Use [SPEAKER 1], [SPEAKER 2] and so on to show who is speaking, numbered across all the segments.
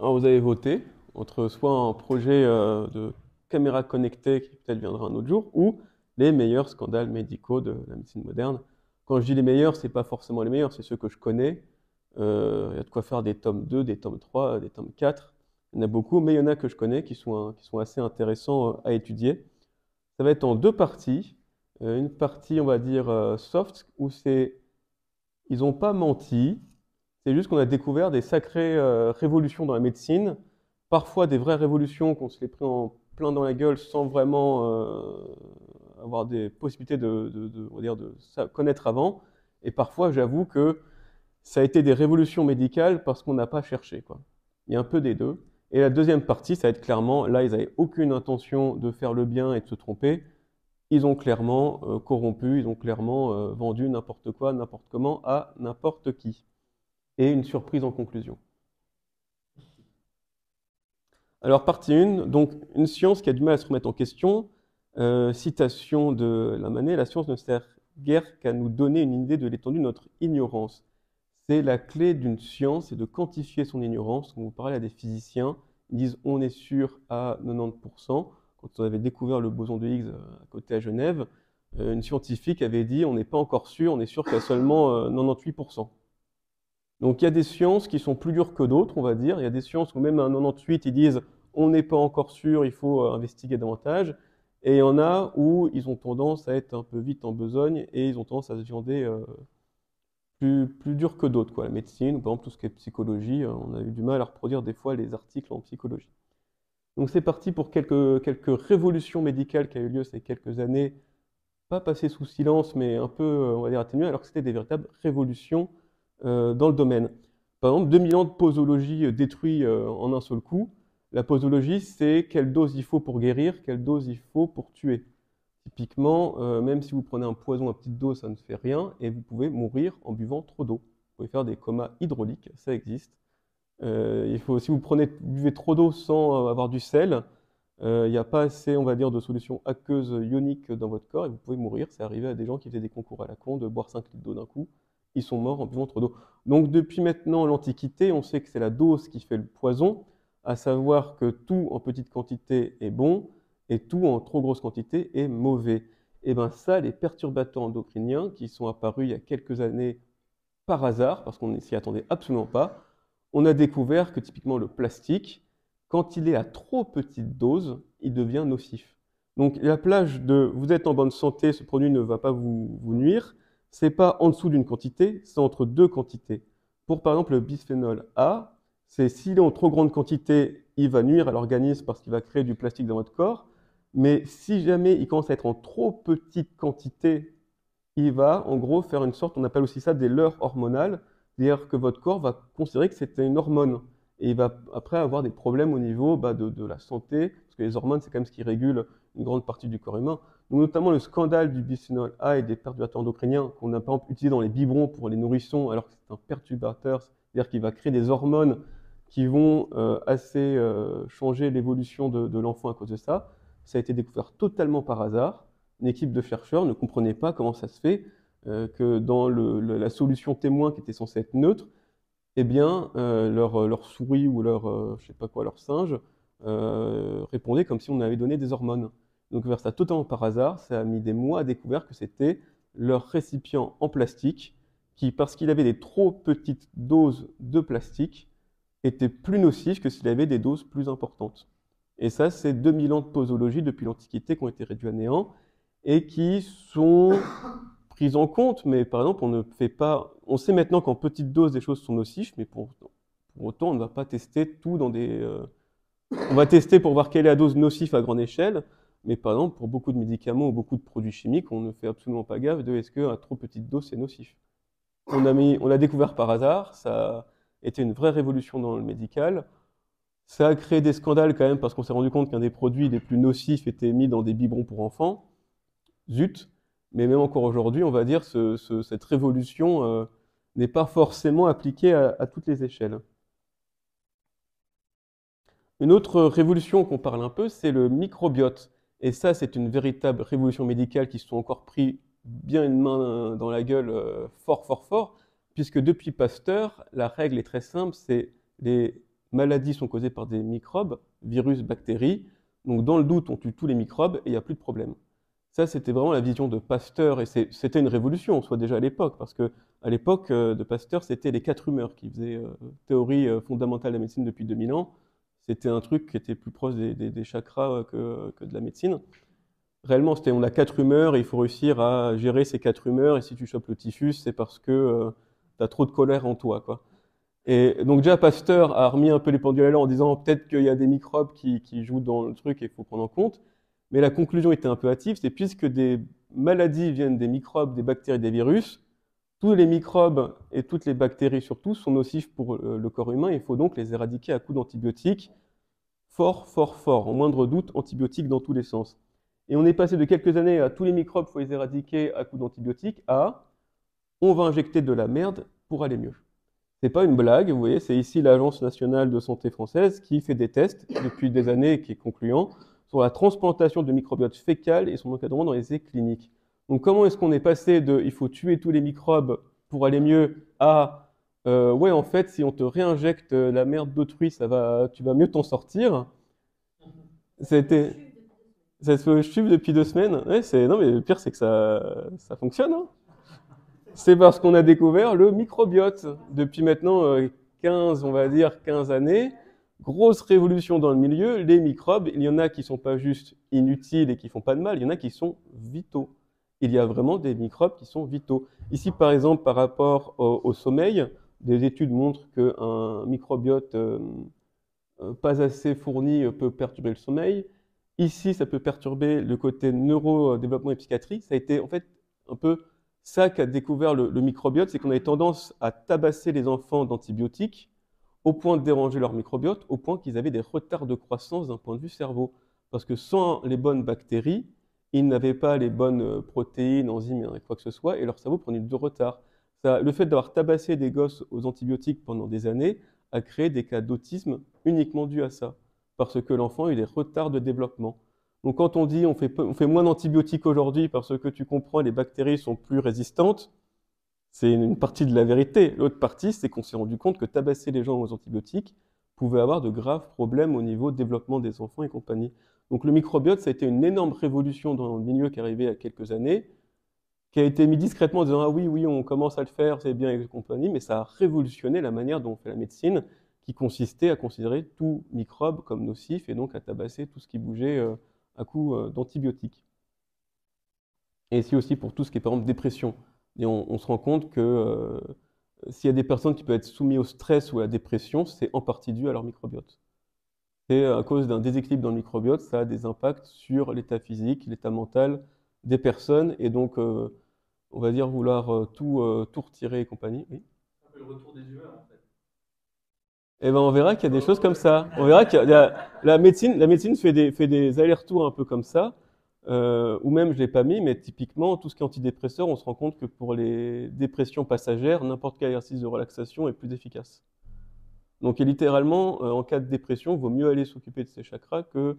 [SPEAKER 1] Alors vous avez voté entre soit un projet de caméra connectée qui peut-être viendra un autre jour, ou les meilleurs scandales médicaux de la médecine moderne. Quand je dis les meilleurs, c'est pas forcément les meilleurs, c'est ceux que je connais. Il y a de quoi faire des tomes 2, des tomes 3, des tomes 4. Il y en a beaucoup, mais il y en a que je connais qui sont assez intéressants à étudier. Ça va être en deux parties. Une partie, on va dire, soft, où ils n'ont pas menti, c'est juste qu'on a découvert des sacrées révolutions dans la médecine, parfois des vraies révolutions qu'on se les pris en plein dans la gueule sans vraiment avoir des possibilités on va dire connaître avant. Et parfois, j'avoue que ça a été des révolutions médicales parce qu'on n'a pas cherché, quoi. Il y a un peu des deux. Et la deuxième partie, ça va être clairement, là, ils n'avaient aucune intention de faire le bien et de se tromper. Ils ont clairement corrompu, ils ont clairement vendu n'importe quoi, n'importe comment à n'importe qui. Et une surprise en conclusion. Alors, partie 1, donc une science qui a du mal à se remettre en question. Citation de Lamané, la science ne sert guère qu'à nous donner une idée de l'étendue de notre ignorance. C'est la clé d'une science, c'est de quantifier son ignorance. Quand vous parlez à des physiciens, ils disent on est sûr à 90%. Quand on avait découvert le boson de Higgs à côté à Genève, une scientifique avait dit on n'est pas encore sûr, on est sûr qu'il y a seulement 98%. Donc il y a des sciences qui sont plus dures que d'autres, on va dire. Il y a des sciences où même à 98, ils disent on n'est pas encore sûr, il faut investiguer davantage. Et il y en a où ils ont tendance à être un peu vite en besogne et ils ont tendance à se viander plus dur que d'autres, quoi. La médecine, par exemple, tout ce qui est psychologie, on a eu du mal à reproduire des fois les articles en psychologie. Donc c'est parti pour quelques révolutions médicales qui ont eu lieu ces quelques années, pas passées sous silence, mais un peu, on va dire, atténuées, alors que c'était des véritables révolutions dans le domaine. Par exemple, 2000 ans de posologie détruits en un seul coup. La posologie, c'est quelle dose il faut pour guérir, quelle dose il faut pour tuer. Typiquement, même si vous prenez un poison à petite dose, ça ne fait rien, et vous pouvez mourir en buvant trop d'eau. Vous pouvez faire des comas hydrauliques, ça existe. Si vous buvez trop d'eau sans avoir du sel, il n'y a pas assez, on va dire, de solution aqueuse ionique dans votre corps, et vous pouvez mourir. C'est arrivé à des gens qui faisaient des concours à la con de boire 5 litres d'eau d'un coup. Ils sont morts en buvant trop d'eau. Donc depuis maintenant l'Antiquité, on sait que c'est la dose qui fait le poison, à savoir que tout en petite quantité est bon, et tout en trop grosse quantité est mauvais. Et bien ça, les perturbateurs endocriniens qui sont apparus il y a quelques années par hasard, parce qu'on ne s'y attendait absolument pas, on a découvert que typiquement le plastique, quand il est à trop petite dose, il devient nocif. Donc la plage de vous êtes en bonne santé, ce produit ne va pas vous nuire, c'est pas en dessous d'une quantité, c'est entre deux quantités. Pour par exemple le bisphénol A, c'est s'il est en trop grande quantité, il va nuire à l'organisme parce qu'il va créer du plastique dans votre corps. Mais si jamais il commence à être en trop petite quantité, il va en gros faire une sorte, on appelle aussi ça des leurres hormonales, c'est-à-dire que votre corps va considérer que c'est une hormone. Et il va après avoir des problèmes au niveau de la santé, parce que les hormones, c'est quand même ce qui régule une grande partie du corps humain. Donc, notamment le scandale du bisphénol A et des perturbateurs endocriniens qu'on a par exemple utilisé dans les biberons pour les nourrissons, alors que c'est un perturbateur, c'est-à-dire qu'il va créer des hormones qui vont assez changer l'évolution de l'enfant à cause de ça. Ça a été découvert totalement par hasard. Une équipe de chercheurs ne comprenait pas comment ça se fait que dans la solution témoin qui était censée être neutre, eh bien, leur souris ou je sais pas quoi, leur singe répondait comme si on avait donné des hormones. Donc, vers ça totalement par hasard, ça a mis des mois à découvrir que c'était leur récipient en plastique qui, parce qu'il avait des trop petites doses de plastique, était plus nocif que s'il avait des doses plus importantes. Et ça, c'est 2000 ans de posologie depuis l'Antiquité qui ont été réduits à néant et qui sont prises en compte, mais par exemple, on ne fait pas. On sait maintenant qu'en petite dose, des choses sont nocives, mais pour autant, on ne va pas tester tout dans des. On va tester pour voir quelle est la dose nocive à grande échelle, mais par exemple, pour beaucoup de médicaments ou beaucoup de produits chimiques, on ne fait absolument pas gaffe de est-ce qu'à trop petite dose, c'est nocif. On l'a découvert par hasard, ça a été une vraie révolution dans le médical. Ça a créé des scandales quand même parce qu'on s'est rendu compte qu'un des produits les plus nocifs était mis dans des biberons pour enfants. Zut! Mais même encore aujourd'hui, on va dire cette révolution n'est pas forcément appliquée à toutes les échelles. Une autre révolution qu'on parle un peu, c'est le microbiote. Et ça, c'est une véritable révolution médicale qui se sont encore pris bien une main dans la gueule fort, fort, fort, puisque depuis Pasteur, la règle est très simple, c'est les maladies sont causées par des microbes, virus, bactéries. Donc dans le doute, on tue tous les microbes et il n'y a plus de problème. Ça, c'était vraiment la vision de Pasteur, et c'était une révolution, soit déjà à l'époque, parce que à l'époque de Pasteur, c'était les 4 humeurs qui faisaient théorie fondamentale de la médecine depuis 2000 ans. C'était un truc qui était plus proche des chakras que de la médecine. Réellement, c'était on a 4 humeurs et il faut réussir à gérer ces 4 humeurs, et si tu chopes le typhus, c'est parce que tu as trop de colère en toi, quoi. Et donc déjà, Pasteur a remis un peu les pendules à l'heure en disant peut-être qu'il y a des microbes qui jouent dans le truc et il faut prendre en compte. Mais la conclusion était un peu hâtive, c'est puisque des maladies viennent des microbes, des bactéries, des virus, tous les microbes et toutes les bactéries surtout sont nocifs pour le corps humain, il faut donc les éradiquer à coups d'antibiotiques, fort, fort, fort, en moindre doute, antibiotiques dans tous les sens. Et on est passé de quelques années à tous les microbes, il faut les éradiquer à coups d'antibiotiques, à on va injecter de la merde pour aller mieux. C'est pas une blague, vous voyez, c'est ici l'Agence nationale de santé française qui fait des tests depuis des années, qui est concluant, sur la transplantation de microbiote fécal et son encadrement dans les essais cliniques. Donc comment est-ce qu'on est passé de il faut tuer tous les microbes pour aller mieux à ouais, en fait, si on te réinjecte la merde d'autrui, tu vas mieux t'en sortir. C'était, ça se chuve depuis 2 semaines. Ouais, non, mais le pire, c'est que ça fonctionne, hein. C'est parce qu'on a découvert le microbiote depuis maintenant 15, on va dire 15 années. Grosse révolution dans le milieu. Les microbes, il y en a qui sont pas juste inutiles et qui font pas de mal, il y en a qui sont vitaux. Il y a vraiment des microbes qui sont vitaux. Ici, par exemple, par rapport au sommeil, des études montrent qu'un microbiote pas assez fourni peut perturber le sommeil. Ici, ça peut perturber le côté neurodéveloppement et psychiatrie. Ça a été en fait un peu ça qu'a découvert le microbiote, c'est qu'on avait tendance à tabasser les enfants d'antibiotiques au point de déranger leur microbiote, au point qu'ils avaient des retards de croissance d'un point de vue cerveau. Parce que sans les bonnes bactéries, ils n'avaient pas les bonnes protéines, enzymes, quoi que ce soit, et leur cerveau prenait du retard. Le fait d'avoir tabassé des gosses aux antibiotiques pendant des années a créé des cas d'autisme uniquement dus à ça, parce que l'enfant a eu des retards de développement. Donc quand on dit on fait moins d'antibiotiques aujourd'hui parce que tu comprends, les bactéries sont plus résistantes, c'est une partie de la vérité. L'autre partie, c'est qu'on s'est rendu compte que tabasser les gens aux antibiotiques pouvait avoir de graves problèmes au niveau développement des enfants et compagnie. Donc le microbiote, ça a été une énorme révolution dans le milieu qui est arrivée il y a quelques années, qui a été mis discrètement en disant ah oui, oui, on commence à le faire, c'est bien et compagnie, mais ça a révolutionné la manière dont on fait la médecine, qui consistait à considérer tout microbe comme nocif et donc à tabasser tout ce qui bougeait à coup d'antibiotiques. Et ici aussi pour tout ce qui est par exemple dépression. Et on se rend compte que s'il y a des personnes qui peuvent être soumises au stress ou à la dépression, c'est en partie dû à leur microbiote. C'est à cause d'un déséquilibre dans le microbiote, ça a des impacts sur l'état physique, l'état mental des personnes, et donc on va dire vouloir tout retirer et compagnie. Oui.
[SPEAKER 2] C'est un peu le retour des humeurs en fait.
[SPEAKER 1] Et ben on verra qu'il y a des choses comme ça. On verra qu'il y a la médecine fait des allers-retours un peu comme ça. Ou même je l'ai pas mis, mais typiquement tout ce qui est antidépresseur, on se rend compte que pour les dépressions passagères, n'importe quel exercice de relaxation est plus efficace. Donc littéralement, en cas de dépression, il vaut mieux aller s'occuper de ses chakras que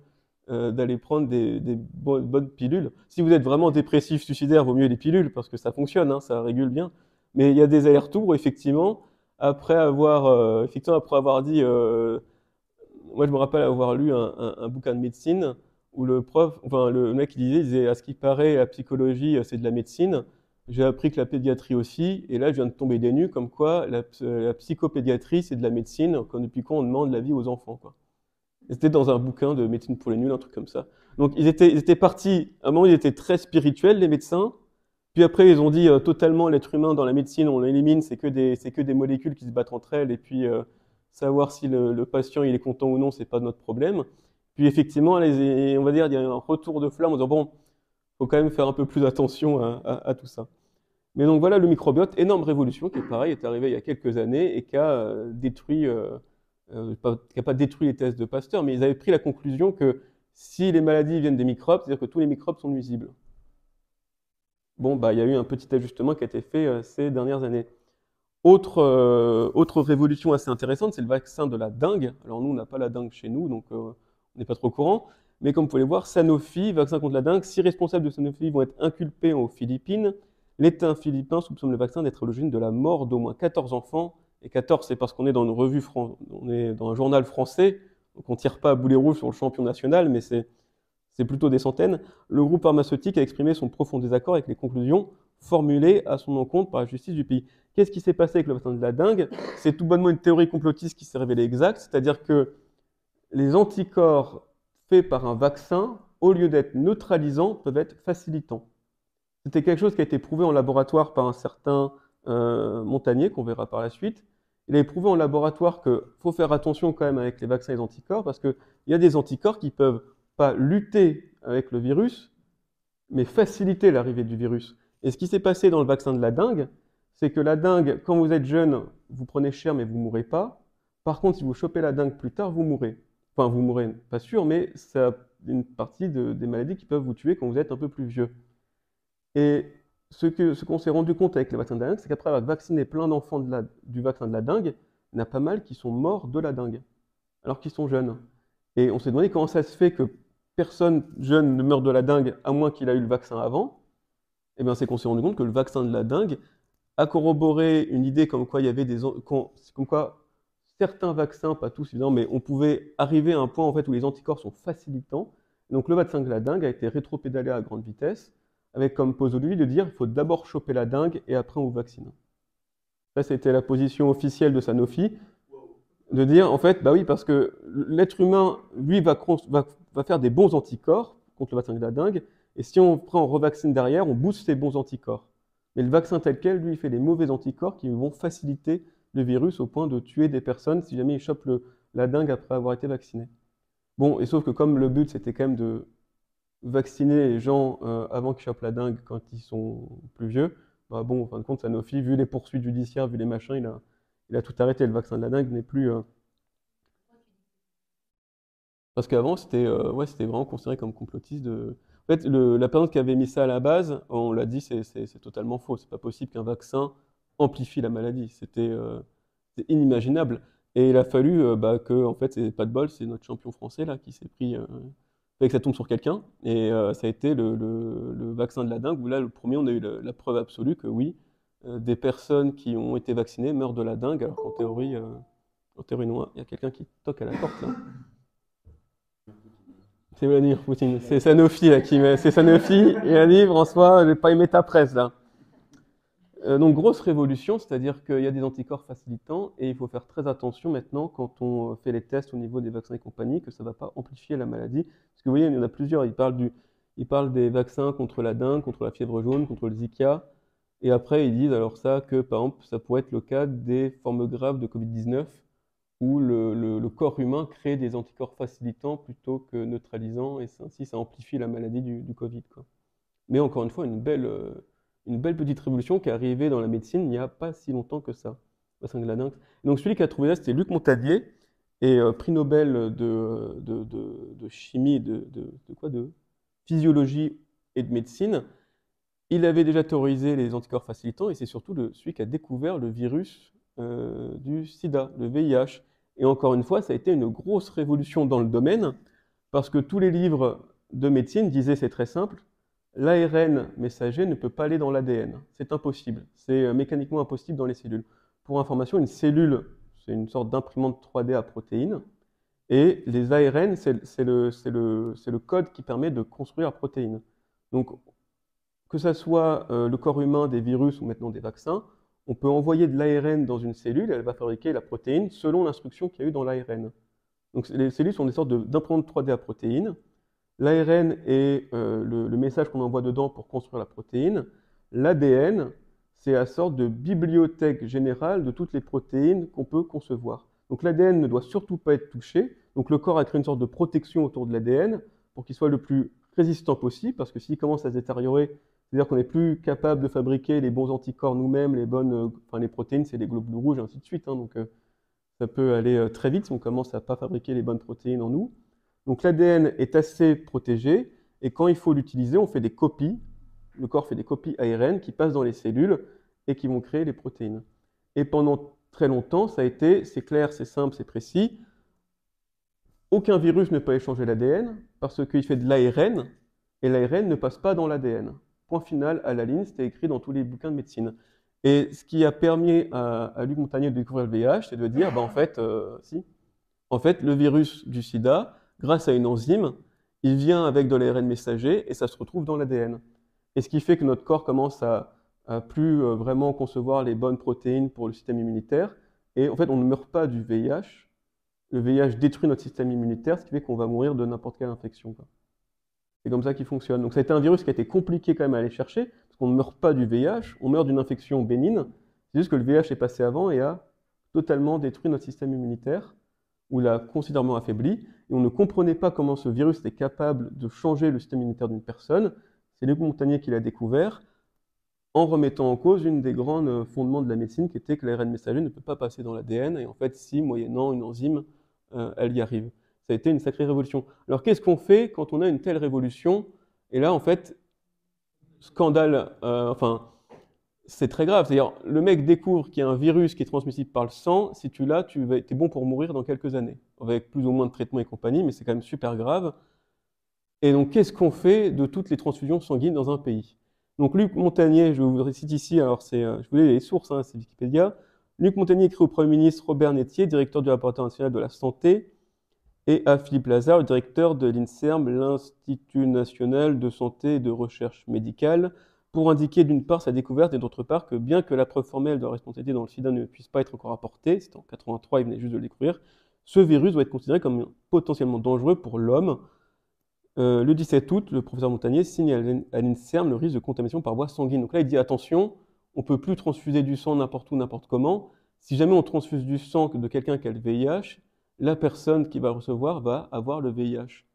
[SPEAKER 1] d'aller prendre des bonnes pilules. Si vous êtes vraiment dépressif, suicidaire, il vaut mieux les pilules parce que ça fonctionne, hein, ça régule bien. Mais il y a des allers-retours, effectivement, après avoir dit, moi je me rappelle avoir lu un bouquin de médecine où le mec il disait, à ce qui paraît, la psychologie c'est de la médecine. J'ai appris que la pédiatrie aussi, et là je viens de tomber des nues, comme quoi la psychopédiatrie c'est de la médecine, depuis quand on demande la vie aux enfants, quoi. C'était dans un bouquin de médecine pour les nuls, un truc comme ça. Donc ils étaient partis, à un moment ils étaient très spirituels les médecins, puis après ils ont dit totalement l'être humain dans la médecine on l'élimine, c'est que des molécules qui se battent entre elles, et puis savoir si le patient il est content ou non, c'est pas notre problème. Puis effectivement, on va dire il y a un retour de flamme en disant bon, faut quand même faire un peu plus attention à tout ça. Mais donc voilà le microbiote, énorme révolution qui est pareil, est arrivée il y a quelques années et qui a qui n'a pas détruit les thèses de Pasteur, mais ils avaient pris la conclusion que si les maladies viennent des microbes, c'est-à-dire que tous les microbes sont nuisibles. Bon, bah, il y a eu un petit ajustement qui a été fait ces dernières années. Autre révolution assez intéressante, c'est le vaccin de la dengue. Alors nous, on n'a pas la dengue chez nous, donc on n'est pas trop au courant. Mais comme vous pouvez le voir, Sanofi, vaccin contre la dengue, 6 responsables de Sanofi vont être inculpés aux Philippines. L'État philippin soupçonne le vaccin d'être à l'origine de la mort d'au moins 14 enfants Et 14, c'est parce qu'on est dans une revue, on est dans un journal français, donc on ne tire pas à boulet rouge sur le champion national, mais c'est plutôt des centaines. Le groupe pharmaceutique a exprimé son profond désaccord avec les conclusions formulées à son encontre par la justice du pays. Qu'est-ce qui s'est passé avec le vaccin de la dengue? C'est tout bonnement une théorie complotiste qui s'est révélée exacte, c'est-à-dire que les anticorps faits par un vaccin, au lieu d'être neutralisants, peuvent être facilitants. C'était quelque chose qui a été prouvé en laboratoire par un certain Montagnier, qu'on verra par la suite. Il a prouvé en laboratoire qu'il faut faire attention quand même avec les vaccins et les anticorps, parce qu'il y a des anticorps qui peuvent pas lutter avec le virus, mais faciliter l'arrivée du virus. Et ce qui s'est passé dans le vaccin de la dengue, c'est que la dengue, quand vous êtes jeune, vous prenez cher, mais vous ne mourrez pas. Par contre, si vous chopez la dengue plus tard, vous mourrez. Enfin, vous mourrez, pas sûr, mais c'est une partie des maladies qui peuvent vous tuer quand vous êtes un peu plus vieux. Et ce qu'on s'est rendu compte avec le vaccin de la dengue, c'est qu'après avoir vacciné plein d'enfants du vaccin de la dengue, il y en a pas mal qui sont morts de la dengue, alors qu'ils sont jeunes. Et on s'est demandé comment ça se fait que personne jeune ne meurt de la dengue, à moins qu'il ait eu le vaccin avant. Et bien, c'est qu'on s'est rendu compte que le vaccin de la dengue a corroboré une idée comme quoi il y avait comme quoi certains vaccins, pas tous évidemment, mais on pouvait arriver à un point en fait où les anticorps sont facilitants. Donc le vaccin de la dengue a été rétropédalé à grande vitesse, avec comme posologie de dire il faut d'abord choper la dengue et après on vous vaccine. Ça, c'était la position officielle de Sanofi, de dire en fait, bah oui, parce que l'être humain, lui, va faire des bons anticorps contre le vaccin de la dengue, et si on revaccine derrière, on booste ces bons anticorps. Mais le vaccin tel quel, lui, il fait des mauvais anticorps qui vont faciliter le virus au point de tuer des personnes si jamais ils chopent la dengue après avoir été vaccinés. Bon, et sauf que comme le but, c'était quand même de vacciner les gens avant qu'ils chopent la dengue quand ils sont plus vieux, bah bon, en fin de compte, Sanofi, vu les poursuites judiciaires, vu les machins, il a tout arrêté. Le vaccin de la dengue n'est plus... Parce qu'avant, c'était vraiment considéré comme complotiste. En fait, la personne qui avait mis ça à la base, on l'a dit, c'est totalement faux. C'est pas possible qu'un vaccin amplifie la maladie. C'était inimaginable. Et il a fallu que, en fait, c'est pas de bol, c'est notre champion français là qui s'est pris... que ça tombe sur quelqu'un, et ça a été le vaccin de la dengue, où là, le premier, on a eu la preuve absolue que oui, des personnes qui ont été vaccinées meurent de la dengue, alors qu'en théorie non, il y a quelqu'un qui toque à la porte, là. C'est Vladimir Poutine, c'est Sanofi, là, c'est Sanofi, il a dit, François, j'ai pas aimé ta presse, là. Donc, grosse révolution, c'est-à-dire qu'il y a des anticorps facilitants, et il faut faire très attention maintenant quand on fait les tests au niveau des vaccins et compagnie, que ça ne va pas amplifier la maladie. Parce que vous voyez, il y en a plusieurs, ils parlent des vaccins contre la dengue, contre la fièvre jaune, contre le Zika, et après ils disent alors ça que, par exemple, ça pourrait être le cas des formes graves de Covid-19, où le corps humain crée des anticorps facilitants plutôt que neutralisants, et ainsi ça amplifie la maladie du Covid, quoi. Mais encore une fois, une belle petite révolution qui est arrivée dans la médecine il n'y a pas si longtemps que ça. Vaccin de la dengue. Donc celui qui a trouvé ça, c'était Luc Montagnier, et prix Nobel de chimie, de physiologie et de médecine. Il avait déjà théorisé les anticorps facilitants, et c'est surtout celui qui a découvert le virus du sida, le VIH. Et encore une fois, ça a été une grosse révolution dans le domaine, parce que tous les livres de médecine disaient, c'est très simple, l'ARN messager ne peut pas aller dans l'ADN. C'est impossible. C'est mécaniquement impossible dans les cellules. Pour information, une cellule, c'est une sorte d'imprimante 3D à protéines. Et les ARN, c'est le code qui permet de construire la protéine. Donc, que ce soit le corps humain, des virus ou maintenant des vaccins, on peut envoyer de l'ARN dans une cellule et elle va fabriquer la protéine selon l'instruction qu'il y a eu dans l'ARN. Donc, les cellules sont des sortes d'imprimantes 3D à protéines. L'ARN est le message qu'on envoie dedans pour construire la protéine. L'ADN, c'est la sorte de bibliothèque générale de toutes les protéines qu'on peut concevoir. Donc l'ADN ne doit surtout pas être touché. Donc le corps a créé une sorte de protection autour de l'ADN pour qu'il soit le plus résistant possible, parce que s'il commence à se détériorer, c'est-à-dire qu'on n'est plus capable de fabriquer les bons anticorps nous-mêmes, les protéines, c'est les globules rouges, et ainsi de suite. Donc ça peut aller très vite si on commence à ne pas fabriquer les bonnes protéines en nous. Donc l'ADN est assez protégé, et quand il faut l'utiliser, on fait des copies. Le corps fait des copies ARN qui passent dans les cellules et qui vont créer les protéines. Et pendant très longtemps, ça a été, c'est clair, c'est simple, c'est précis. Aucun virus ne peut échanger l'ADN parce qu'il fait de l'ARN, et l'ARN ne passe pas dans l'ADN. Point final à la ligne, c'était écrit dans tous les bouquins de médecine. Et ce qui a permis à Luc Montagnier de découvrir le VIH, c'est de dire, bah, en fait, le virus du sida, grâce à une enzyme, il vient avec de l'ARN messager et ça se retrouve dans l'ADN. Et ce qui fait que notre corps commence à plus vraiment concevoir les bonnes protéines pour le système immunitaire. Et en fait, on ne meurt pas du VIH. Le VIH détruit notre système immunitaire, ce qui fait qu'on va mourir de n'importe quelle infection, quoi. C'est comme ça qu'il fonctionne. Donc ça a été un virus qui a été compliqué quand même à aller chercher, parce qu'on ne meurt pas du VIH, on meurt d'une infection bénigne. C'est juste que le VIH est passé avant et a totalement détruit notre système immunitaire, ou l'a considérablement affaibli. Et on ne comprenait pas comment ce virus était capable de changer le système immunitaire d'une personne. C'est Luc Montagnier qui l'a découvert, en remettant en cause une des grands fondements de la médecine, qui était que l'ARN messager ne peut pas passer dans l'ADN, et en fait, si, moyennant une enzyme, elle y arrive. Ça a été une sacrée révolution. Alors, qu'est-ce qu'on fait quand on a une telle révolution? Et là, en fait, scandale, c'est très grave. C'est-à-dire, le mec découvre qu'il y a un virus qui est transmissible par le sang. Si tu l'as, t'es bon pour mourir dans quelques années, avec plus ou moins de traitements et compagnie, mais c'est quand même super grave. Et donc, qu'est-ce qu'on fait de toutes les transfusions sanguines dans un pays? Donc, Luc Montagnier, je vous récite ici, alors je vous lis les sources, hein, c'est Wikipédia. Luc Montagnier écrit au Premier ministre Robert Netier, directeur du laboratoire national de la santé, et à Philippe Lazare, le directeur de l'INSERM, l'Institut national de santé et de recherche médicale, pour indiquer d'une part sa découverte et d'autre part que bien que la preuve formelle de la responsabilité dans le sida ne puisse pas être encore apportée, c'était en 83, il venait juste de le découvrir, ce virus doit être considéré comme potentiellement dangereux pour l'homme. Le 17 août, le professeur Montagnier signe à l'INSERM le risque de contamination par voie sanguine. Donc là, il dit attention, on ne peut plus transfuser du sang n'importe où, n'importe comment. Si jamais on transfuse du sang de quelqu'un qui a le VIH, la personne qui va le recevoir va avoir le VIH.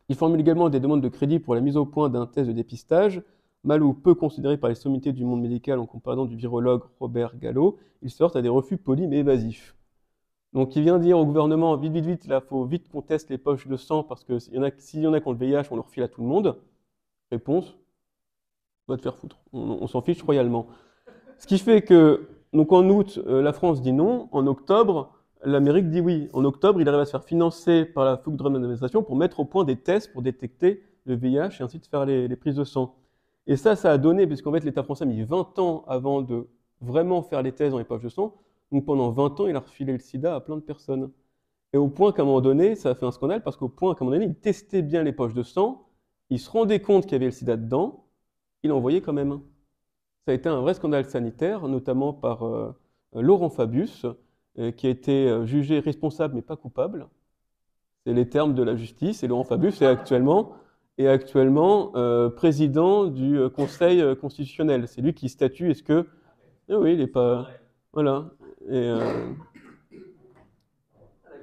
[SPEAKER 1] Il formule également des demandes de crédit pour la mise au point d'un test de dépistage, mal ou peu considéré par les sommités du monde médical en comparaison du virologue Robert Gallo. Il se heurte à des refus polis mais évasifs. Donc il vient dire au gouvernement, vite, vite, vite, là, il faut vite qu'on teste les poches de sang, parce que s'il y en a qui ont le VIH, on le refile à tout le monde. Réponse, va te faire foutre, on s'en fiche royalement. Ce qui fait que, donc en août, la France dit non, en octobre, l'Amérique dit oui. En octobre, il arrive à se faire financer par la Food Drug Administration pour mettre au point des tests pour détecter le VIH et ainsi de faire les prises de sang. Et ça a donné, puisqu'en fait l'État français a mis 20 ans avant de vraiment faire les tests dans les poches de sang. Donc pendant 20 ans, il a refilé le sida à plein de personnes. Et au point qu'à un moment donné, ça a fait un scandale, parce qu'au point qu'à un moment donné, il testait bien les poches de sang, il se rendait compte qu'il y avait le sida dedans, il envoyait quand même. Ça a été un vrai scandale sanitaire, notamment par Laurent Fabius, qui a été jugé responsable mais pas coupable. C'est les termes de la justice, et Laurent Fabius est actuellement président du Conseil constitutionnel. C'est lui qui statue, est-ce que... Eh oui, il n'est pas... Voilà. Et,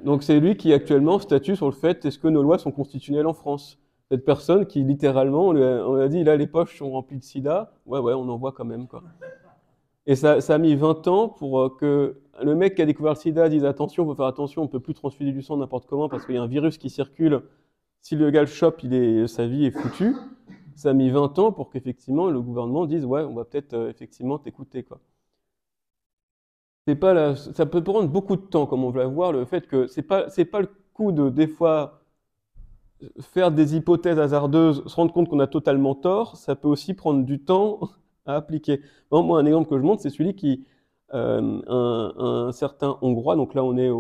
[SPEAKER 1] donc c'est lui qui actuellement statue sur le fait, est-ce que nos lois sont constitutionnelles en France? Cette personne qui littéralement, on lui a dit, là les poches sont remplies de sida, ouais, on en voit quand même, quoi. Et ça a mis 20 ans pour que le mec qui a découvert le sida dise attention, il faut faire attention, on ne peut plus transfuser du sang n'importe comment parce qu'il y a un virus qui circule. Si le gars le chope, sa vie est foutue. Ça a mis 20 ans pour qu'effectivement le gouvernement dise ouais, on va peut-être effectivement t'écouter, quoi. Ça peut prendre beaucoup de temps, comme on va voir, le fait que c'est pas le coup de des fois faire des hypothèses hasardeuses, se rendre compte qu'on a totalement tort, ça peut aussi prendre du temps à appliquer. Bon, moi, un exemple que je montre, c'est celui qui, un certain Hongrois, donc là on est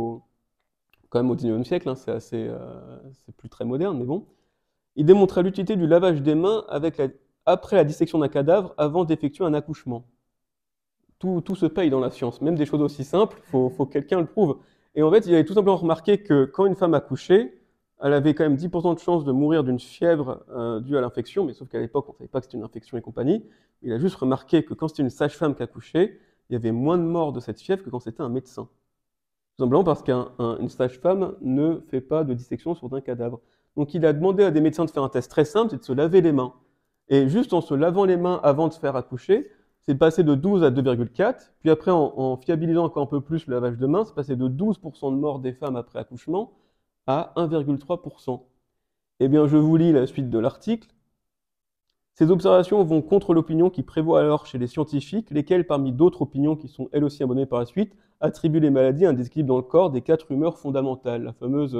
[SPEAKER 1] quand même au 19e siècle, hein, c'est plus très moderne, mais bon, il démontrait l'utilité du lavage des mains après la dissection d'un cadavre avant d'effectuer un accouchement. Tout se paye dans la science, même des choses aussi simples, faut que quelqu'un le prouve. Et en fait, il avait tout simplement remarqué que quand une femme accouchait, elle avait quand même 10% de chance de mourir d'une fièvre due à l'infection, mais sauf qu'à l'époque, on ne savait pas que c'était une infection et compagnie. Il a juste remarqué que quand c'était une sage-femme qui accouchait, il y avait moins de morts de cette fièvre que quand c'était un médecin. Tout simplement parce qu'une sage-femme ne fait pas de dissection sur un cadavre. Donc il a demandé à des médecins de faire un test très simple, c'est de se laver les mains. Et juste en se lavant les mains avant de se faire accoucher, c'est passé de 12 à 2,4. Puis après, en fiabilisant encore un peu plus le lavage de mains, c'est passé de 12% de morts des femmes après accouchement à 1,3%. Eh bien, je vous lis la suite de l'article. Ces observations vont contre l'opinion qui prévaut alors chez les scientifiques, lesquels, parmi d'autres opinions qui sont elles aussi abonnées par la suite, attribuent les maladies à un déséquilibre dans le corps des 4 humeurs fondamentales, la fameuse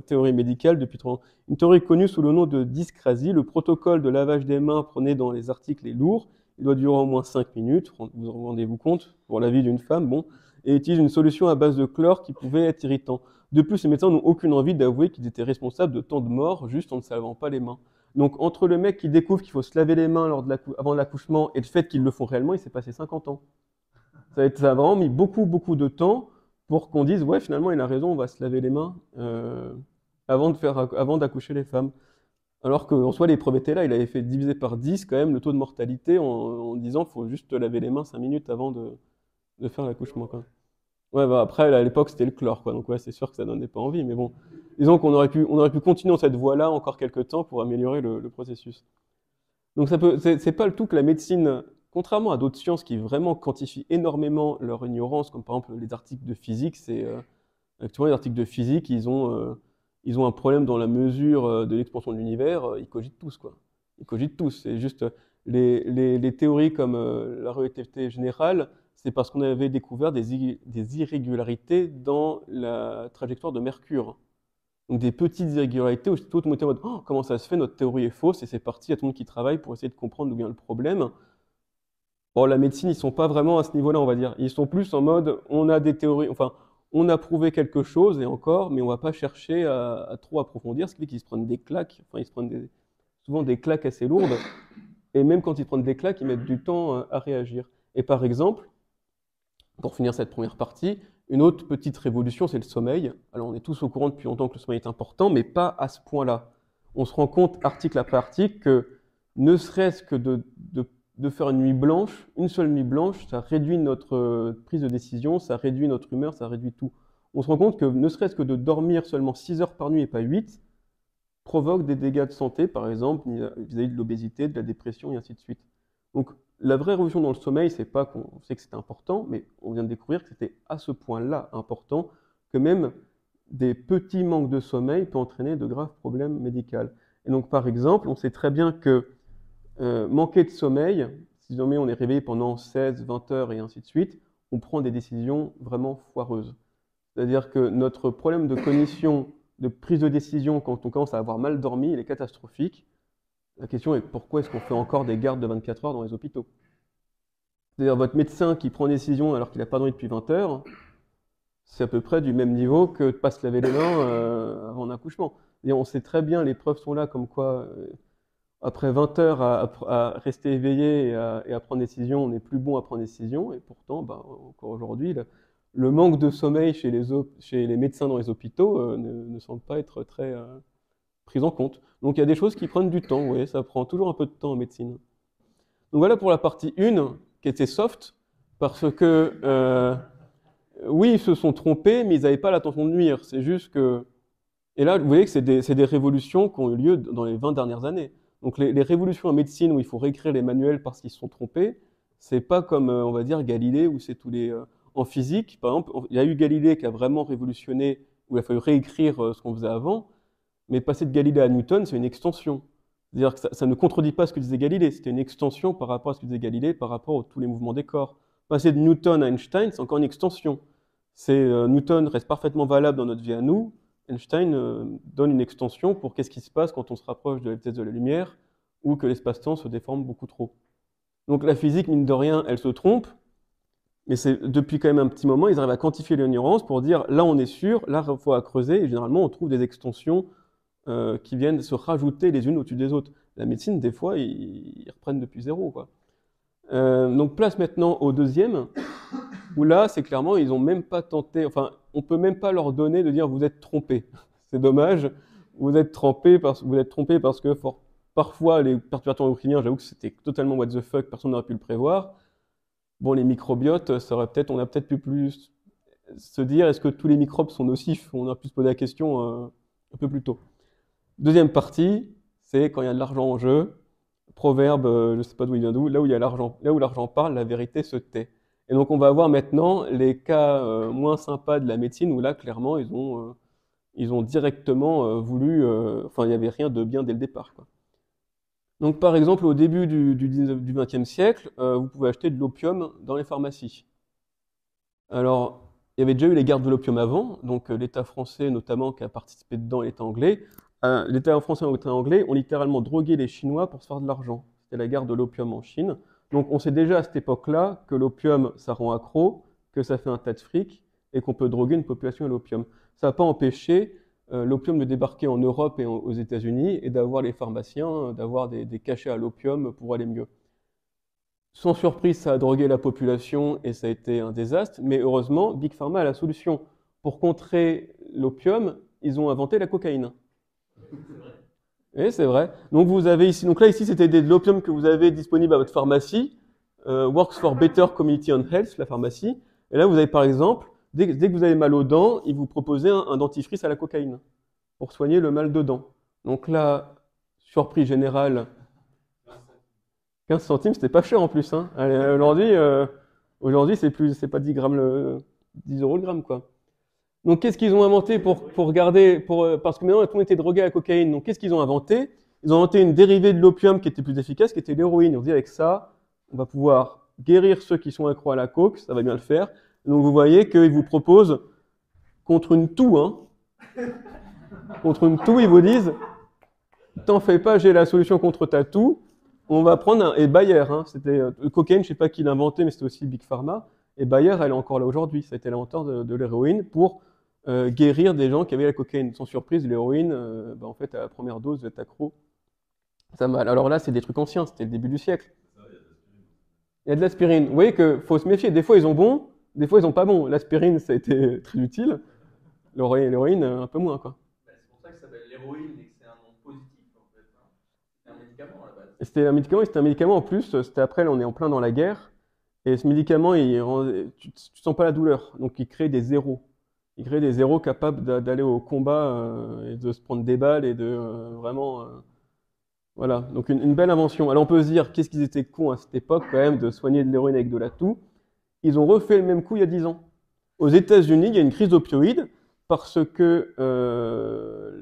[SPEAKER 1] théorie médicale depuis 30 ans. Une théorie connue sous le nom de dyscrasie. Le protocole de lavage des mains prenait dans les articles les lourds il doit durer au moins 5 minutes, vous en rendez-vous compte, pour la vie d'une femme, bon, et utilise une solution à base de chlore qui pouvait être irritant. De plus, les médecins n'ont aucune envie d'avouer qu'ils étaient responsables de tant de morts juste en ne se lavant pas les mains. Donc entre le mec qui découvre qu'il faut se laver les mains avant l'accouchement et le fait qu'ils le font réellement, il s'est passé 50 ans. Ça a vraiment mis beaucoup, beaucoup de temps pour qu'on dise, ouais, finalement, il a raison, on va se laver les mains avant d'accoucher les femmes. Alors qu'en soi, les preuves étaient là, il avait fait diviser par 10 quand même le taux de mortalité en disant, faut juste te laver les mains 5 minutes avant de faire l'accouchement, quoi. Ouais, bah après, à l'époque, c'était le chlore, quoi. Donc ouais, c'est sûr que ça donnait pas envie, mais bon. Disons qu'on aurait pu continuer dans cette voie-là encore quelques temps pour améliorer le processus. Donc c'est pas le tout que la médecine, contrairement à d'autres sciences qui vraiment quantifient énormément leur ignorance, comme par exemple les articles de physique, actuellement les articles de physique, ils ont un problème dans la mesure de l'expansion de l'univers, ils cogitent tous, quoi. Ils cogitent tous. C'est juste les théories comme la relativité générale, c'est parce qu'on avait découvert des irrégularités dans la trajectoire de Mercure. Donc des petites irrégularités où tout le monde était en mode oh, comment ça se fait, notre théorie est fausse, et c'est parti, il y a tout le monde qui travaille pour essayer de comprendre d'où vient le problème. Bon, la médecine, ils sont pas vraiment à ce niveau-là, on va dire. Ils sont plus en mode on a des théories, enfin, on a prouvé quelque chose, et encore, mais on va pas chercher à trop approfondir, ce qui fait qu'ils se prennent des claques, enfin, ils se prennent souvent des claques assez lourdes, et même quand ils prennent des claques, ils mettent du temps à réagir. Et par exemple, pour finir cette première partie, une autre petite révolution, c'est le sommeil. Alors on est tous au courant depuis longtemps que le sommeil est important, mais pas à ce point-là. On se rend compte, article après article, que ne serait-ce que de faire une nuit blanche, une seule nuit blanche, ça réduit notre prise de décision, ça réduit notre humeur, ça réduit tout. On se rend compte que ne serait-ce que de dormir seulement 6 heures par nuit et pas 8, provoque des dégâts de santé, par exemple, vis-à-vis de l'obésité, de la dépression et ainsi de suite. Donc, la vraie révolution dans le sommeil, c'est pas qu'on sait que c'était important, mais on vient de découvrir que c'était à ce point-là important que même des petits manques de sommeil peuvent entraîner de graves problèmes médicaux. Et donc, par exemple, on sait très bien que manquer de sommeil, si jamais on est réveillé pendant 16, 20 heures et ainsi de suite, on prend des décisions vraiment foireuses. C'est-à-dire que notre problème de cognition, de prise de décision, quand on commence à avoir mal dormi, il est catastrophique. La question est pourquoi est-ce qu'on fait encore des gardes de 24 heures dans les hôpitaux? C'est-à-dire votre médecin qui prend une décision alors qu'il n'a pas dormi depuis 20 heures, c'est à peu près du même niveau que de ne pas se laver les mains avant un accouchement. Et on sait très bien, les preuves sont là, comme quoi après 20 heures à rester éveillé et à prendre des décisions, on est plus bon à prendre des décisions. Et pourtant, bah, encore aujourd'hui, le manque de sommeil chez les médecins dans les hôpitaux ne semble pas être très pris en compte. Donc il y a des choses qui prennent du temps, vous voyez, ça prend toujours un peu de temps en médecine. Donc voilà pour la partie 1, qui était soft, parce que oui, ils se sont trompés, mais ils n'avaient pas l'intention de nuire. C'est juste que... Et là, vous voyez que c'est des révolutions qui ont eu lieu dans les 20 dernières années. Donc les révolutions en médecine où il faut réécrire les manuels parce qu'ils se sont trompés, c'est pas comme, on va dire, Galilée, où c'est tous les... en physique, par exemple, il y a eu Galilée qui a vraiment révolutionné, où il a fallu réécrire ce qu'on faisait avant, mais passer de Galilée à Newton, c'est une extension. C'est-à-dire que ça ne contredit pas ce que disait Galilée, c'était une extension par rapport à ce que disait Galilée, par rapport à tous les mouvements des corps. Passer de Newton à Einstein, c'est encore une extension. Newton reste parfaitement valable dans notre vie à nous, Einstein donne une extension pour qu'est-ce qui se passe quand on se rapproche de la vitesse de la lumière ou que l'espace-temps se déforme beaucoup trop. Donc la physique, mine de rien, elle se trompe, mais c'est depuis quand même un petit moment, ils arrivent à quantifier l'ignorance pour dire là on est sûr, là il faut creuser, et généralement on trouve des extensions qui viennent se rajouter les unes au-dessus des autres. La médecine, des fois, ils reprennent depuis zéro, quoi. Donc place maintenant au deuxième, où là, c'est clairement, ils n'ont même pas tenté, enfin, on peut même pas leur donner de dire vous êtes trompé. C'est dommage, vous êtes trompé parce que parfois les perturbateurs endocriniens, j'avoue que c'était totalement what the fuck, personne n'aurait pu le prévoir. Bon, les microbiotes, on a peut-être pu plus se dire est-ce que tous les microbes sont nocifs? On aurait pu se poser la question un peu plus tôt. Deuxième partie, c'est quand il y a de l'argent en jeu. Proverbe, je ne sais pas d'où il vient d'où, là où l'argent parle, la vérité se tait. Et donc on va voir maintenant les cas moins sympas de la médecine où là clairement ils ont directement voulu, enfin il n'y avait rien de bien dès le départ, quoi. Donc par exemple au début du XXe siècle, vous pouvez acheter de l'opium dans les pharmacies. Alors il y avait déjà eu les gardes de l'opium avant, donc l'État français notamment qui a participé dedans, l'État anglais. L'État français et l'État anglais ont littéralement drogué les Chinois pour se faire de l'argent. C'était la guerre de l'opium en Chine. Donc on sait déjà à cette époque-là que l'opium, ça rend accro, que ça fait un tas de fric, et qu'on peut droguer une population à l'opium. Ça n'a pas empêché l'opium de débarquer en Europe et aux États-Unis, et d'avoir les pharmaciens, d'avoir des cachets à l'opium pour aller mieux. Sans surprise, ça a drogué la population et ça a été un désastre, mais heureusement, Big Pharma a la solution. Pour contrer l'opium, ils ont inventé la cocaïne. Oui, c'est vrai. Donc vous avez ici, donc là ici c'était de l'opium que vous avez disponible à votre pharmacie, Works for Better Community and Health, la pharmacie. Et là vous avez par exemple, dès que vous avez mal aux dents, ils vous proposaient un dentifrice à la cocaïne pour soigner le mal de dents. Donc là, surprise générale, 15 centimes, c'était pas cher en plus. Hein. Aujourd'hui, c'est pas 10 grammes 10 euros le gramme, quoi. Donc, qu'est-ce qu'ils ont inventé pour garder, parce que maintenant, tout le monde était drogué à la cocaïne. Donc, qu'est-ce qu'ils ont inventé? Ils ont inventé une dérivée de l'opium qui était plus efficace, qui était l'héroïne. On dit avec ça, on va pouvoir guérir ceux qui sont accros à la coke, ça va bien le faire. Donc, vous voyez qu'ils vous proposent, contre une toux, hein, contre une toux, ils vous disent, t'en fais pas, j'ai la solution contre ta toux. On va prendre et Bayer, hein, c'était le cocaïne, je sais pas qui l'a inventé, mais c'était aussi Big Pharma. Et Bayer, elle est encore là aujourd'hui. Ça a été l'inventeur de l'héroïne pour guérir des gens qui avaient la cocaïne. Sans surprise, l'héroïne, en fait, à la première dose, vous êtes accro. Ça mal. Alors là, c'est des trucs anciens, c'était le début du siècle. Il y a de l'aspirine. Vous voyez qu'il faut se méfier. Des fois, ils ont bon, des fois, ils ont pas bon. L'aspirine, ça a été très utile. L'héroïne, un peu moins, quoi.
[SPEAKER 2] C'est pour ça que ça s'appelle l'héroïne et que c'est un nom positif, en fait. C'est un médicament à la base.
[SPEAKER 1] C'était un médicament, et c'était un médicament en plus. C'était après, là, on est en plein dans la guerre. Et ce médicament, tu sens pas la douleur. Donc, il crée des zéros. Il crée des zéros capables d'aller au combat et de se prendre des balles et de vraiment... voilà, donc une belle invention. Alors on peut se dire, qu'est-ce qu'ils étaient cons à cette époque quand même de soigner de l'héroïne avec de la toux. Ils ont refait le même coup il y a 10 ans. Aux États-Unis, il y a une crise d'opioïdes parce que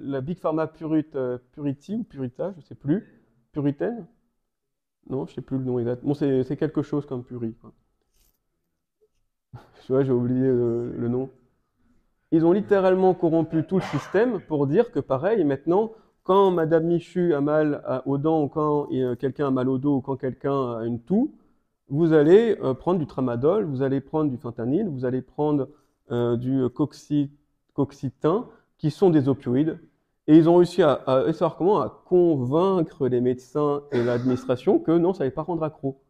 [SPEAKER 1] la Big Pharma Purity ou Purita, je sais plus, Puritaine? Non, je sais plus le nom exact. Bon, c'est quelque chose comme Puri, quoi. Tu vois, j'ai oublié le nom. Ils ont littéralement corrompu tout le système pour dire que pareil, maintenant, quand Madame Michu a mal aux dents, ou quand quelqu'un a mal au dos, ou quand quelqu'un a une toux, vous allez prendre du tramadol, vous allez prendre du fentanyl, vous allez prendre du coxitin, qui sont des opioïdes. Et ils ont réussi à convaincre les médecins et l'administration que non, ça n'allait pas rendre accro.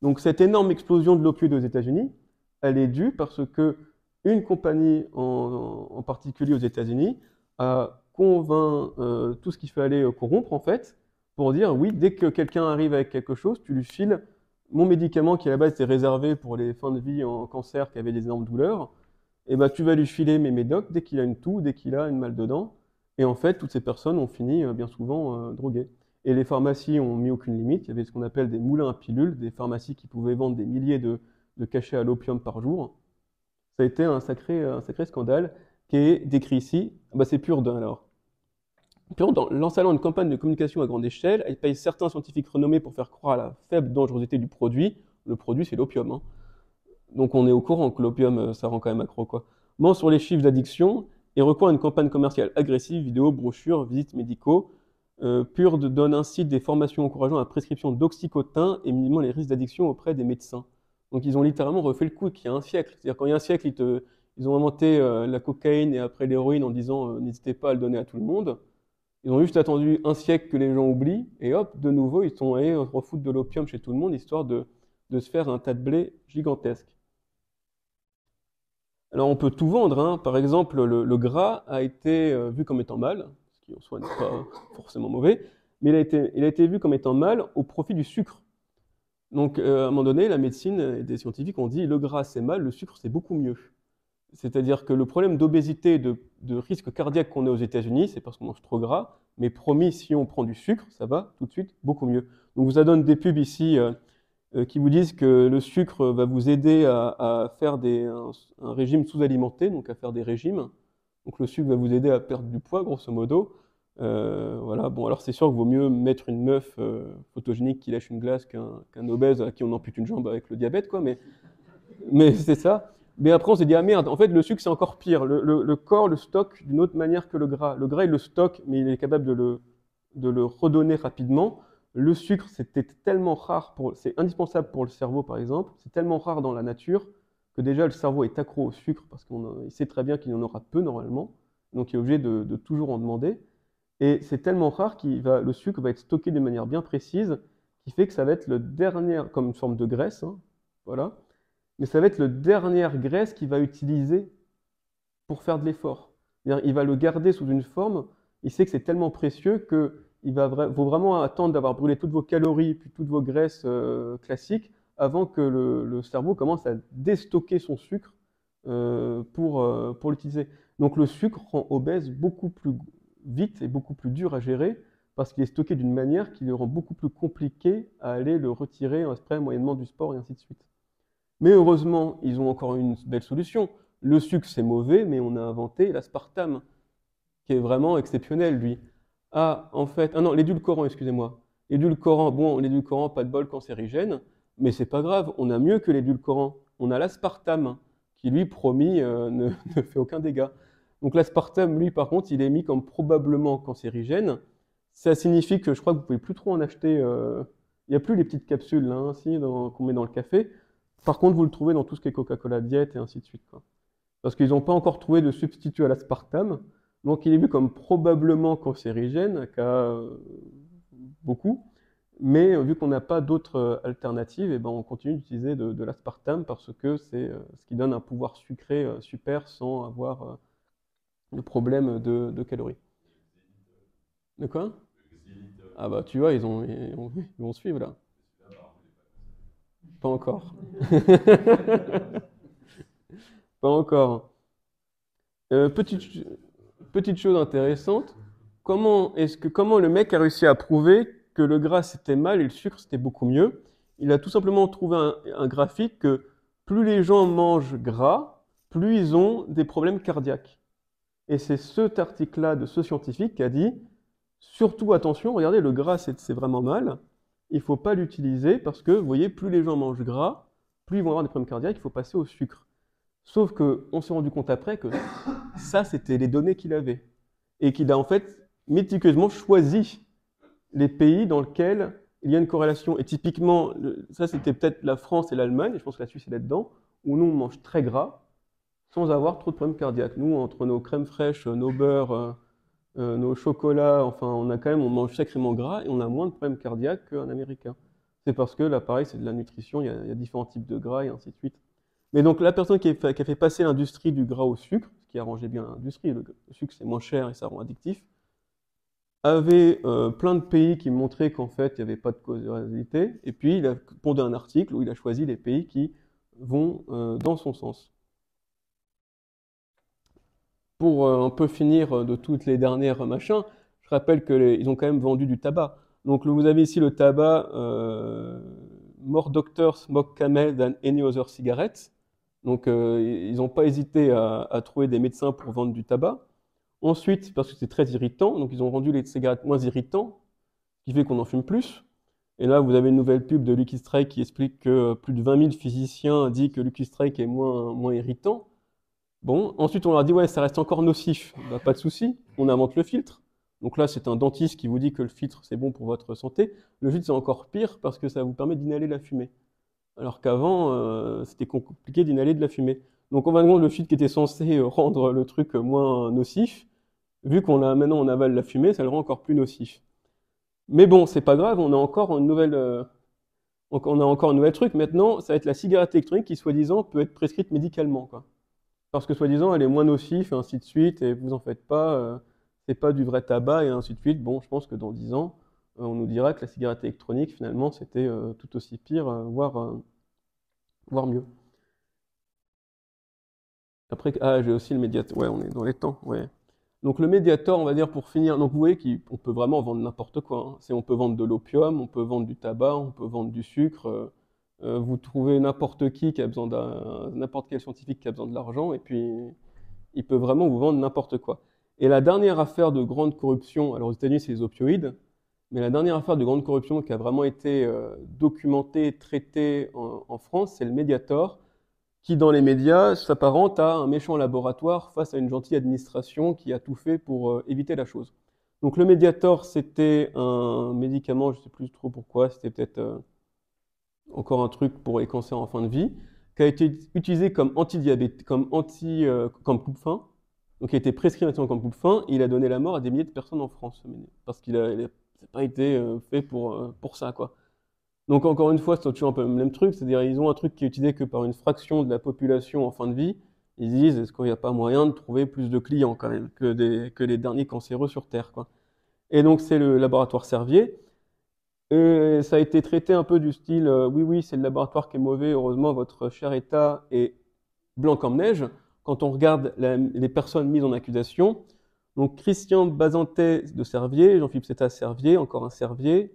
[SPEAKER 1] Donc cette énorme explosion de l'opioïde aux États-Unis, elle est due parce que une compagnie en particulier aux États-Unis a convaincu tout ce qu'il fallait corrompre en fait, pour dire oui, dès que quelqu'un arrive avec quelque chose, tu lui files mon médicament qui à la base était réservé pour les fins de vie en cancer qui avaient des énormes douleurs, et ben tu vas lui filer mes médocs dès qu'il a une toux, dès qu'il a une mal de dents. Et en fait, toutes ces personnes ont fini bien souvent droguées. Et les pharmacies ont mis aucune limite. Il y avait ce qu'on appelle des moulins à pilules, des pharmacies qui pouvaient vendre des milliers de cachets à l'opium par jour. Ça a été un sacré scandale qui est décrit ici. C'est Purdue alors. Purdue, lançant une campagne de communication à grande échelle, elle paye certains scientifiques renommés pour faire croire à la faible dangerosité du produit. Le produit, c'est l'opium. Hein. Donc on est au courant que l'opium, ça rend quand même accro, quoi. Ment sur les chiffres d'addiction et recourt à une campagne commerciale agressive, vidéos, brochures, visites médicaux. Purdue donne ainsi des formations encourageant la prescription d'oxycontin et minimisant les risques d'addiction auprès des médecins. Donc ils ont littéralement refait le coup qu'il y a un siècle. C'est-à-dire quand il y a un siècle, ils ont inventé la cocaïne et après l'héroïne en disant n'hésitez pas à le donner à tout le monde. Ils ont juste attendu un siècle que les gens oublient et hop, de nouveau, ils sont allés refoutre de l'opium chez tout le monde histoire de se faire un tas de blé gigantesque. Alors on peut tout vendre, hein. Par exemple, le gras a été vu comme étant mal, ce qui en soi n'est pas forcément mauvais, mais il a été vu comme étant mal au profit du sucre. Donc à un moment donné, la médecine et des scientifiques ont dit le gras c'est mal, le sucre c'est beaucoup mieux. C'est-à-dire que le problème d'obésité et de risque cardiaque qu'on a aux États-Unis, c'est parce qu'on mange trop gras, mais promis, si on prend du sucre, ça va tout de suite beaucoup mieux. Donc vous donne des pubs ici qui vous disent que le sucre va vous aider à faire un régime sous-alimenté, donc à faire des régimes. Donc le sucre va vous aider à perdre du poids, grosso modo. Voilà. Bon, alors c'est sûr qu'il vaut mieux mettre une meuf photogénique qui lâche une glace qu'un obèse à qui on ampute une jambe avec le diabète, quoi. Mais c'est ça. Mais après, on s'est dit, ah merde, en fait, le sucre, c'est encore pire. Le corps le stocke d'une autre manière que le gras. Le gras, il le stocke, mais il est capable de le redonner rapidement. le sucre, c'était tellement rare, c'est indispensable pour le cerveau par exemple, c'est tellement rare dans la nature que déjà le cerveau est accro au sucre parce qu'il sait très bien qu'il y en aura peu normalement, donc il est obligé de toujours en demander. Et c'est tellement rare le sucre va être stocké d'une manière bien précise, qui fait que ça va être le dernier, comme une forme de graisse, hein, voilà, mais ça va être le dernière graisse qu'il va utiliser pour faire de l'effort. Il va le garder sous une forme, il sait que c'est tellement précieux qu'il vaut vraiment attendre d'avoir brûlé toutes vos calories, puis toutes vos graisses classiques, avant que le cerveau commence à déstocker son sucre pour l'utiliser. Donc le sucre rend obèse beaucoup plus vite et beaucoup plus dur à gérer, parce qu'il est stocké d'une manière qui le rend beaucoup plus compliqué à aller le retirer après, moyennement du sport et ainsi de suite. Mais heureusement, ils ont encore une belle solution. Le sucre, c'est mauvais, mais on a inventé l'aspartame, qui est vraiment exceptionnel, lui. Ah, en fait, ah non, l'édulcorant, excusez-moi. L'édulcorant, pas de bol, cancérigène, mais c'est pas grave, on a mieux que l'édulcorant. On a l'aspartame, qui lui, promis, ne fait aucun dégât. Donc l'aspartame, lui, par contre, il est mis comme probablement cancérigène. Ça signifie que je crois que vous pouvez plus trop en acheter. Il n'y a plus les petites capsules là, qu'on met dans le café. Par contre, vous le trouvez dans tout ce qui est Coca-Cola Diet et ainsi de suite, quoi. Parce qu'ils n'ont pas encore trouvé de substitut à l'aspartame. Donc il est vu comme probablement cancérigène, beaucoup. Mais vu qu'on n'a pas d'autres alternatives, et ben, on continue d'utiliser de l'aspartame parce que c'est ce qui donne un pouvoir sucré super sans avoir le problème de calories. De quoi? Ah bah tu vois, ils vont suivre là. Pas encore. Pas encore. Petite chose intéressante, comment le mec a réussi à prouver que le gras c'était mal et le sucre c'était beaucoup mieux? Il a tout simplement trouvé un graphique que plus les gens mangent gras, plus ils ont des problèmes cardiaques. Et c'est cet article-là de ce scientifique qui a dit, surtout attention, regardez, le gras c'est vraiment mal, il ne faut pas l'utiliser parce que, vous voyez, plus les gens mangent gras, plus ils vont avoir des problèmes cardiaques, il faut passer au sucre. Sauf qu'on s'est rendu compte après que ça, c'était les données qu'il avait. Et qu'il a en fait méticuleusement choisi les pays dans lesquels il y a une corrélation. Et typiquement, ça c'était peut-être la France et l'Allemagne, et je pense que la Suisse est là-dedans, où nous on mange très gras, sans avoir trop de problèmes cardiaques. Nous, entre nos crèmes fraîches, nos beurres, nos chocolats, enfin, on mange sacrément gras et on a moins de problèmes cardiaques qu'un Américain. C'est parce que là, pareil, c'est de la nutrition, il y a différents types de gras et ainsi de suite. Mais donc la personne qui a fait passer l'industrie du gras au sucre, ce qui arrangeait bien l'industrie, le sucre c'est moins cher et ça rend addictif, avait plein de pays qui montraient qu'en fait il n'y avait pas de causalité, et puis il a pondé un article où il a choisi les pays qui vont dans son sens. Pour un peu finir de toutes les dernières machins, je rappelle qu'ils ont quand même vendu du tabac. Donc vous avez ici le tabac More Doctors Smoke Camel Than Any Other Cigarettes. Donc ils n'ont pas hésité à trouver des médecins pour vendre du tabac. Ensuite, parce que c'est très irritant, donc ils ont rendu les cigarettes moins irritants, ce qui fait qu'on en fume plus. Et là, vous avez une nouvelle pub de Lucky Strike qui explique que plus de 20 000 physiciens disent que Lucky Strike est moins irritant. Bon, ensuite on leur dit ouais, ça reste encore nocif. Bah, pas de souci, on invente le filtre. Donc là, c'est un dentiste qui vous dit que le filtre c'est bon pour votre santé. Le filtre c'est encore pire parce que ça vous permet d'inhaler la fumée. Alors qu'avant, c'était compliqué d'inhaler de la fumée. Donc en fin de compte, le filtre qui était censé rendre le truc moins nocif, vu maintenant on avale la fumée, ça le rend encore plus nocif. Mais bon, c'est pas grave, on a encore une nouvelle truc. Maintenant, ça va être la cigarette électronique qui, soi-disant, peut être prescrite médicalement, quoi. Parce que, soi-disant, elle est moins nocive, et ainsi de suite, et vous en faites pas, c'est pas du vrai tabac, et ainsi de suite. Bon, je pense que dans 10 ans, on nous dira que la cigarette électronique, finalement, c'était tout aussi pire, voire mieux. Après, j'ai aussi le Mediator. Ouais, on est dans les temps, ouais. Donc le Mediator, on va dire pour finir, donc vous voyez qu'on peut vraiment vendre n'importe quoi, hein. On peut vendre de l'opium, on peut vendre du tabac, on peut vendre du sucre. Vous trouvez n'importe qui a besoin n'importe quel scientifique qui a besoin de l'argent, et puis il peut vraiment vous vendre n'importe quoi. Et la dernière affaire de grande corruption, alors aux États-Unis c'est les opioïdes, mais la dernière affaire de grande corruption qui a vraiment été documentée, traitée en France, c'est le Mediator, qui dans les médias s'apparente à un méchant laboratoire face à une gentille administration qui a tout fait pour éviter la chose. Donc le Mediator, c'était un médicament, je ne sais plus trop pourquoi, c'était peut-être encore un truc pour les cancers en fin de vie, qui a été utilisé comme antidiabète, comme coupe-faim. Donc il a été prescrit maintenant comme coupe-faim, et il a donné la mort à des milliers de personnes en France, parce qu'il n'a pas été fait pour ça, quoi. Donc encore une fois, c'est toujours un peu le même truc, c'est-à-dire ils ont un truc qui est utilisé que par une fraction de la population en fin de vie. Ils disent, est-ce qu'il n'y a pas moyen de trouver plus de clients quand même que les derniers cancéreux sur Terre, quoi. Et donc c'est le laboratoire Servier. Et ça a été traité un peu du style, oui, oui, c'est le laboratoire qui est mauvais, heureusement votre cher État est blanc comme neige. Quand on regarde les personnes mises en accusation, donc Christian Bazantet de Servier, Jean-Philippe Setta Servier, encore un Servier,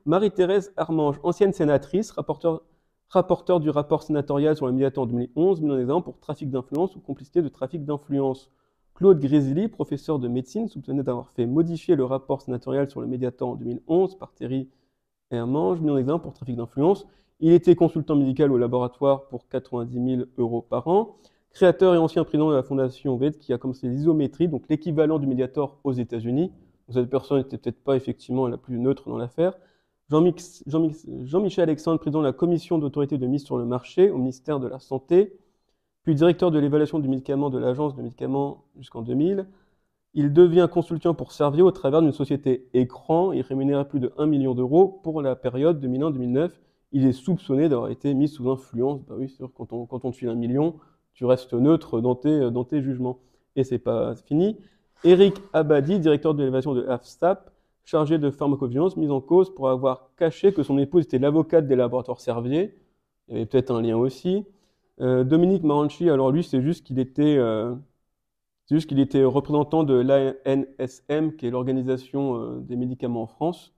[SPEAKER 1] Marie-Thérèse Armange, ancienne sénatrice, rapporteur du rapport sénatorial sur le Mediator en 2011, mis en exemple pour trafic d'influence ou complicité de trafic d'influence. Claude Grésily, professeur de médecine, soupçonné d'avoir fait modifier le rapport sénatorial sur le Mediator en 2011 par Thierry Hermange, mis en exemple pour trafic d'influence. Il était consultant médical au laboratoire pour 90 000 euros par an. Créateur et ancien président de la fondation VED qui a commencé l'isométrie, donc l'équivalent du Mediator aux États-Unis. Cette personne n'était peut-être pas effectivement la plus neutre dans l'affaire. Jean-Michel Alexandre, président de la commission d'autorité de mise sur le marché au ministère de la Santé, puis directeur de l'évaluation du médicament de l'agence de médicaments jusqu'en 2000. Il devient consultant pour Servier au travers d'une société écran. Il rémunérait plus de 1 million d'euros pour la période 2001-2009. Il est soupçonné d'avoir été mis sous influence. Bah oui, c'est sûr, quand on te file 1 million, tu restes neutre dans tes jugements. Et c'est pas fini. Eric Abadi, directeur de l'évaluation de AFSAP, chargé de pharmacovigilance, mis en cause pour avoir caché que son épouse était l'avocate des laboratoires Servier. Il y avait peut-être un lien aussi. Dominique Maranchi, alors lui, c'est juste qu'il était représentant de l'ANSM, qui est l'organisation des médicaments en France.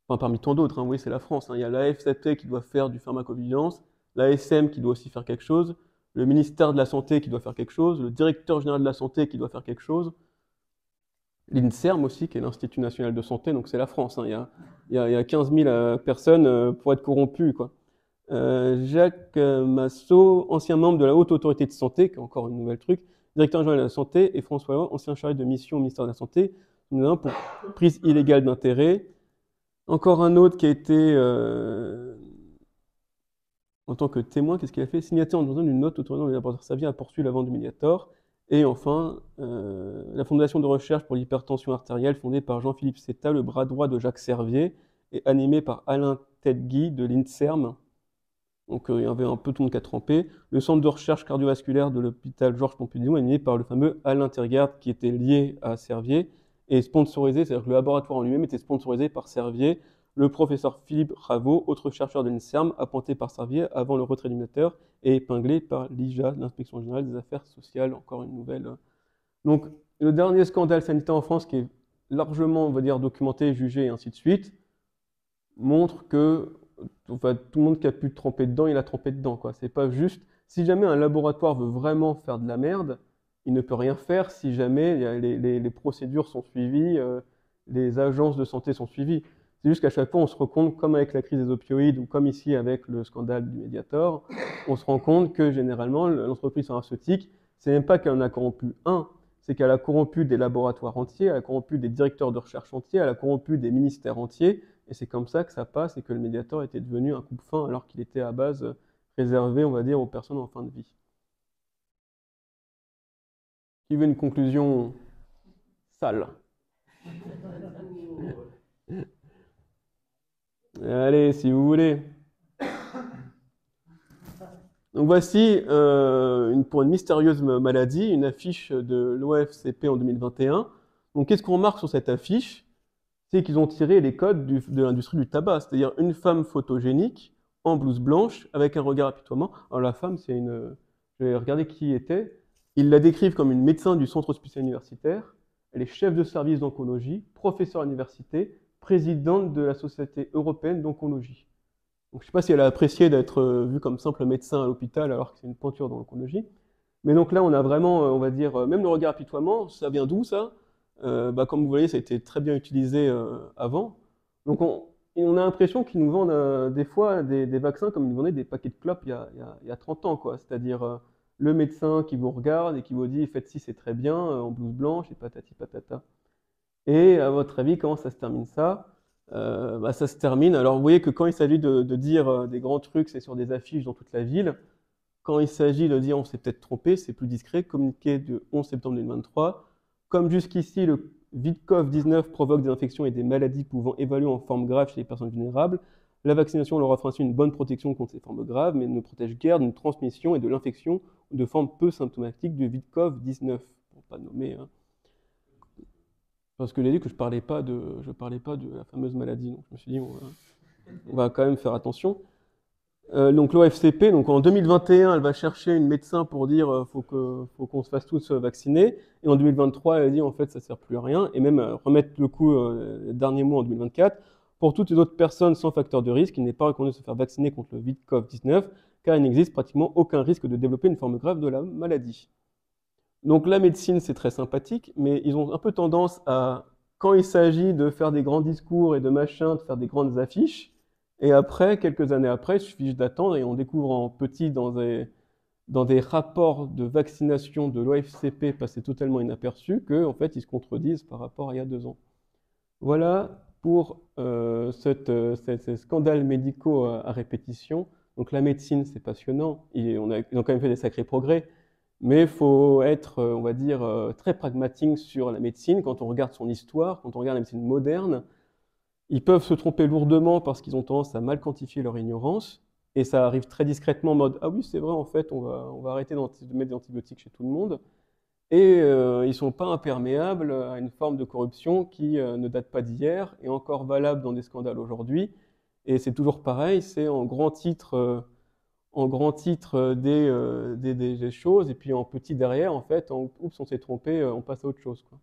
[SPEAKER 1] Enfin, parmi tant d'autres, hein, oui, c'est la France. Hein. Il y a l'AFSAP qui doit faire du pharmacovigilance, l'ASM qui doit aussi faire quelque chose, le ministère de la Santé qui doit faire quelque chose, le directeur général de la Santé qui doit faire quelque chose, l'INSERM aussi, qui est l'Institut national de santé, donc c'est la France. Hein. Il y a 15 000 personnes pour être corrompues, quoi. Jacques Massot, ancien membre de la Haute Autorité de Santé, qui est encore une nouvelle truc, directeur général de la Santé, et François Hollande, ancien chargé de mission au ministère de la Santé, pour prise illégale d'intérêt. Encore un autre qui a été, en tant que témoin, qu'est-ce qu'il a fait? Signataire en donnant une note autorisant les laboratoires Servier à poursuivre la vente du Mediator. Et enfin, la Fondation de recherche pour l'hypertension artérielle, fondée par Jean-Philippe Setta, le bras droit de Jacques Servier, et animée par Alain Tedgui de l'INSERM. Donc il y avait un peu tout le monde qui a trempé. Le centre de recherche cardiovasculaire de l'hôpital Georges Pompidou, animé par le fameux Alain Tergarde, qui était lié à Servier, et sponsorisé, c'est-à-dire que le laboratoire en lui-même était sponsorisé par Servier. Le professeur Philippe Raveau, autre chercheur de l'INSERM, appointé par Servier avant le retrait du Mediator, et épinglé par l'IJA, l'Inspection générale des affaires sociales, encore une nouvelle. Donc le dernier scandale sanitaire en France, qui est largement, on va dire, documenté, jugé, et ainsi de suite, montre que enfin, tout le monde qui a pu tremper dedans, il a trempé dedans, quoi. C'est pas juste. Si jamais un laboratoire veut vraiment faire de la merde, il ne peut rien faire si jamais les procédures sont suivies, les agences de santé sont suivies. C'est juste qu'à chaque fois, on se rend compte, comme avec la crise des opioïdes ou comme ici avec le scandale du Mediator, on se rend compte que généralement, l'entreprise pharmaceutique, c'est même pas qu'elle en a corrompu un, c'est qu'elle a corrompu des laboratoires entiers, elle a corrompu des directeurs de recherche entiers, elle a corrompu des ministères entiers. Et c'est comme ça que ça passe et que le Mediator était devenu un coupe-faim alors qu'il était à base réservé, on va dire, aux personnes en fin de vie. Qui veut une conclusion sale? Allez, si vous voulez. Donc voici, pour une mystérieuse maladie, une affiche de l'OFCP en 2021. Donc qu'est-ce qu'on remarque sur cette affiche? C'est qu'ils ont tiré les codes de l'industrie du tabac, c'est-à-dire une femme photogénique, en blouse blanche, avec un regard apitoiement. Alors la femme, c'est une... Je vais regarder qui était. Ils la décrivent comme une médecin du centre hospitalier universitaire. Elle est chef de service d'oncologie, professeure à l'université, présidente de la Société européenne d'oncologie. Donc je ne sais pas si elle a apprécié d'être vue comme simple médecin à l'hôpital alors que c'est une pointure dans l'oncologie. Mais donc là, on a vraiment, on va dire, même le regard apitoiement, ça vient d'où ça? Comme vous voyez, ça a été très bien utilisé avant. Donc on a l'impression qu'ils nous vendent des fois des vaccins comme ils nous vendaient des paquets de clopes il y a 30 ans, quoi. C'est-à-dire le médecin qui vous regarde et qui vous dit faites ci, c'est très bien, en blouse blanche et patati patata. Et à votre avis, comment ça se termine ça? Ça se termine. Alors, vous voyez que quand il s'agit de dire des grands trucs, c'est sur des affiches dans toute la ville. Quand il s'agit de dire on s'est peut-être trompé, c'est plus discret. Communiqué du 11 septembre 2023. Comme jusqu'ici, le VID-CoV-19 provoque des infections et des maladies pouvant évoluer en forme grave chez les personnes vulnérables. La vaccination leur offre ainsi une bonne protection contre ces formes graves, mais ne protège guère d'une transmission et de l'infection ou de formes peu symptomatiques du VID-CoV-19. Pour ne pas nommer, hein. Parce que j'ai dit que je parlais pas de la fameuse maladie, donc je me suis dit on va quand même faire attention. Donc l'OFCP, donc en 2021, elle va chercher une médecin pour dire faut qu'on se fasse tous vacciner. Et en 2023, elle dit en fait ça sert plus à rien. Et même remettre le coup dernier mot en 2024. Pour toutes les autres personnes sans facteur de risque, il n'est pas recommandé de se faire vacciner contre le VID-CoV-19 car il n'existe pratiquement aucun risque de développer une forme grave de la maladie. Donc la médecine, c'est très sympathique, mais ils ont un peu tendance à, quand il s'agit de faire des grands discours et de machin, de faire des grandes affiches, et après, quelques années après, il suffit juste d'attendre et on découvre en petit dans des rapports de vaccination de l'OFCP passés totalement inaperçus que, en fait, ils se contredisent par rapport à il y a 2 ans. Voilà pour ces scandales médicaux à répétition. Donc la médecine, c'est passionnant. Ils ont quand même fait des sacrés progrès. Mais il faut être, on va dire, très pragmatique sur la médecine. Quand on regarde son histoire, quand on regarde la médecine moderne, ils peuvent se tromper lourdement parce qu'ils ont tendance à mal quantifier leur ignorance. Et ça arrive très discrètement en mode « Ah oui, c'est vrai, en fait, on va arrêter de mettre des antibiotiques chez tout le monde. » Et ils ne sont pas imperméables à une forme de corruption qui ne date pas d'hier et encore valable dans des scandales aujourd'hui. Et c'est toujours pareil, c'est en grand titre des choses, et puis en petit derrière, en fait, oups, on s'est trompé, on passe à autre chose, quoi.